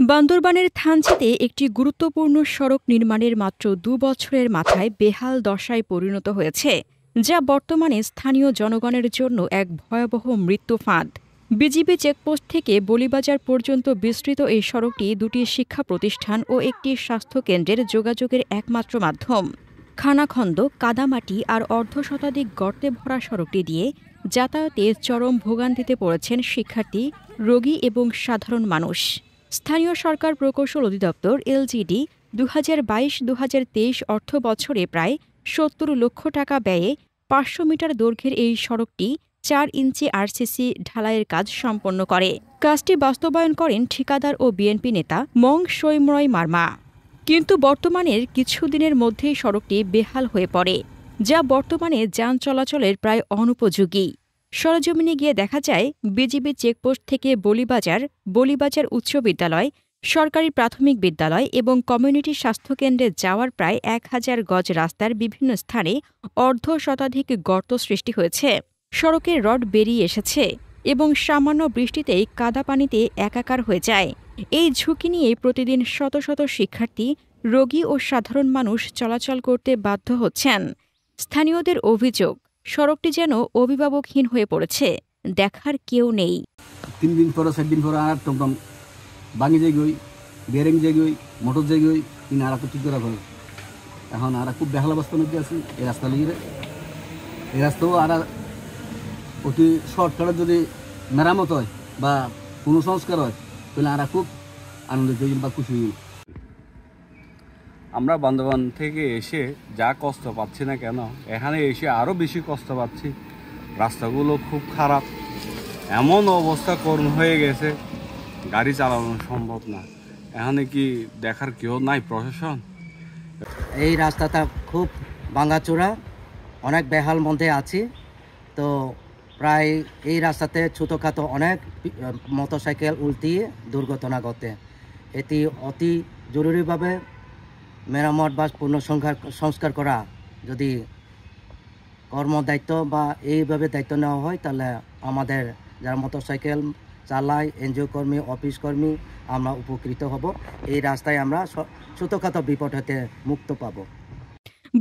বান্দরবানের থানচিতে একটি গুরুত্বপূর্ণ সড়ক নির্মাণের মাত্র ২ বছরের মাথায় বেহাল দশায় পরিণত হয়েছে, যা বর্তমানে স্থানীয় জনগণের জন্য এক ভয়াবহ মৃত্যু ফাঁদ। বিজিবি চেকপোস্ট থেকে বলিবাজার পর্যন্ত বিস্তৃত এই সড়কটি দুটি শিক্ষা প্রতিষ্ঠান ও একটি স্বাস্থ্যকেন্দ্রের যোগাযোগের একমাত্র মাধ্যম। খানাখন্দ, কাদামাটি আর অর্ধশতাধিক গর্তে ভরা সড়কটি দিয়ে যাতায়াতে চরম ভোগান্তিতে পড়েছেন শিক্ষার্থী, রোগী এবং সাধারণ মানুষ। স্থানীয় সরকার প্রকৌশল অধিদপ্তর এলজিডি ২০২২-২০২৩ অর্থবছরে প্রায় ৭০ লক্ষ টাকা ব্যয়ে ৫০০ মিটার দৈর্ঘ্যের এই সড়কটি ৪ ইঞ্চি আরসিসি ঢালাইয়ের কাজ সম্পন্ন করে। কাজটি বাস্তবায়ন করেন ঠিকাদার ও বিএনপি নেতা মং সৈমরয় মারমা। কিন্তু বর্তমানের কিছুদিনের মধ্যেই সড়কটি বেহাল হয়ে পড়ে, যা বর্তমানে যান চলাচলের প্রায় অনুপযোগী। সরেজমিনে গিয়ে দেখা যায়, বিজিবি চেকপোস্ট থেকে বলিবাজার উচ্চ বিদ্যালয়, সরকারি প্রাথমিক বিদ্যালয় এবং কমিউনিটি স্বাস্থ্যকেন্দ্রে যাওয়ার প্রায় ১,০০০ গজ রাস্তার বিভিন্ন স্থানে অর্ধশতাধিক গর্ত সৃষ্টি হয়েছে। সড়কের রড বেরিয়ে এসেছে এবং সামান্য বৃষ্টিতেই কাদা পানিতে একাকার হয়ে যায়। এই ঝুঁকি নিয়ে প্রতিদিন শত শত শিক্ষার্থী, রোগী ও সাধারণ মানুষ চলাচল করতে বাধ্য হচ্ছেন। স্থানীয়দের অভিযোগ, সড়কটি যেন অভিভাবকহীন হয়ে পড়েছে, দেখার কেউ নেই। ৩ দিন পরে ৪ দিন পরে আর টমটম ভাঙি যাই, বেরিং যাই, মোটর যাই, কিনা আর ঠিক করা হয়। এখন আর খুব বেহাল অবস্থার মধ্যে আছি এই রাস্তা লিগে। এই রাস্তাও আর অতি শর্টকাটে যদি মেরামত হয় বা পুনঃসংস্কার হয়, তাহলে আর খুব আনন্দিত বা খুশি হই। আমরা বান্দরবান থেকে এসে যা কষ্ট পাচ্ছি না কেন, এখানে এসে আরও বেশি কষ্ট পাচ্ছি। রাস্তাগুলো খুব খারাপ, এমন অবস্থা করুণ হয়ে গেছে, গাড়ি চালানো সম্ভব না। এখানে কি দেখার কেউ নাই প্রশাসন? এই রাস্তাটা খুব ভাঙাচোরা, অনেক বেহাল মধ্যে আছি। তো প্রায় এই রাস্তাতে ছোটোখাটো অনেক মোটরসাইকেল উল্টিয়ে দুর্ঘটনা ঘটে। এটি অতি জরুরিভাবে মেরামত বা পুনঃসংস্কার করা যদি কর্মদায়িত্ব বা এইভাবে দায়িত্ব নেওয়া হয়, তাহলে আমাদের যারা মোটরসাইকেল চালায়, এনজিও কর্মী, অফিস কর্মী, আমরা উপকৃত হব। এই রাস্তায় আমরা ছোটোখাটো বিপদ হতে মুক্ত পাব।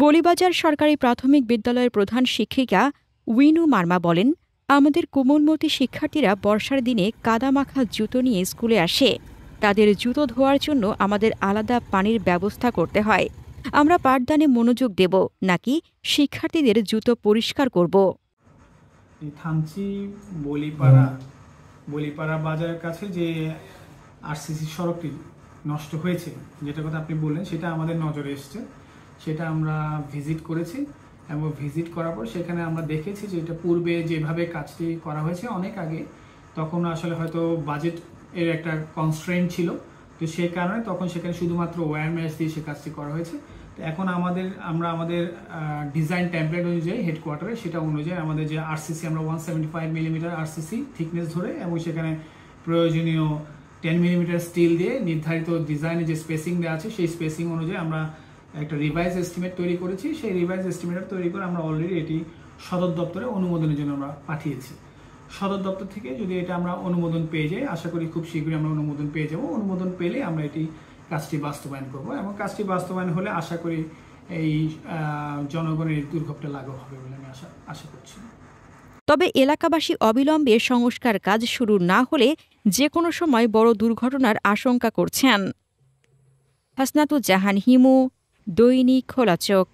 বলিবাজার সরকারি প্রাথমিক বিদ্যালয়ের প্রধান শিক্ষিকা উইনু মারমা বলেন, আমাদের কোমলমতি শিক্ষার্থীরা বর্ষার দিনে কাদামাখা জুতো নিয়ে স্কুলে আসে। তাদের জুতো ধোয়ার জন্য আমাদের আলাদা পানির ব্যবস্থা করতে হয়। আমরা পাঠদানে মনোযোগ দেব নাকি শিক্ষার্থীদের জুতো পরিষ্কার করব? থানচি বলিপাড়া বাজারের কাছে যে আরসিসি সড়কটি নষ্ট হয়েছে, যেটা কথা আপনি বললেন, সেটা আমাদের নজরে এসছে। সেটা আমরা ভিজিট করেছি এবং ভিজিট করার পর সেখানে আমরা দেখেছি যে এটা পূর্বে যেভাবে কাজটি করা হয়েছে অনেক আগে, তখন আসলে হয়তো বাজেট এর একটা কনস্ট্রেন্ট ছিল, তো সেই কারণে তখন সেখানে শুধুমাত্র ওয়্যার ম্যাচ দিয়ে সে কাজটি করা হয়েছে। তো এখন আমরা আমাদের ডিজাইন টেমপ্লেট অনুযায়ী হেডকোয়ার্টারে সেটা অনুযায়ী আমাদের যে আরসিসি, আমরা 175 মিলিমিটার আরসিসি থিকনেস ধরে এবং সেখানে প্রয়োজনীয় 10 মিলিমিটার স্টিল দিয়ে নির্ধারিত ডিজাইনে যে স্পেসিং দেওয়া আছে সেই স্পেসিং অনুযায়ী আমরা একটা রিভাইজ এস্টিমেট তৈরি করেছি। সেই রিভাইজ এস্টিমেট তৈরি করে আমরা অলরেডি এটি সদর দপ্তরে অনুমোদনের জন্য আমরা পাঠিয়েছি। সদর দপ্তর থেকে যদি এটা আমরা অনুমোদন পেয়ে যাই, আশা করি খুব শীঘ্রই আমরা অনুমোদন পেয়ে যাব। অনুমোদন পেলে আমরা কাজটি বাস্তবায়ন করব এবং কাজটি বাস্তবায়ন হলে আশা করি এই জনগণের দুর্ভোগটা লাঘব হবে বলে আমি আশা করছি। তবে এলাকাবাসী অবিলম্বে সংস্কার কাজ শুরু না হলে যে কোনো সময় বড় দুর্ঘটনার আশঙ্কা করছেন। হাসনাতুজ্জাহান হিমু, দৈনিক খোলা চোখ।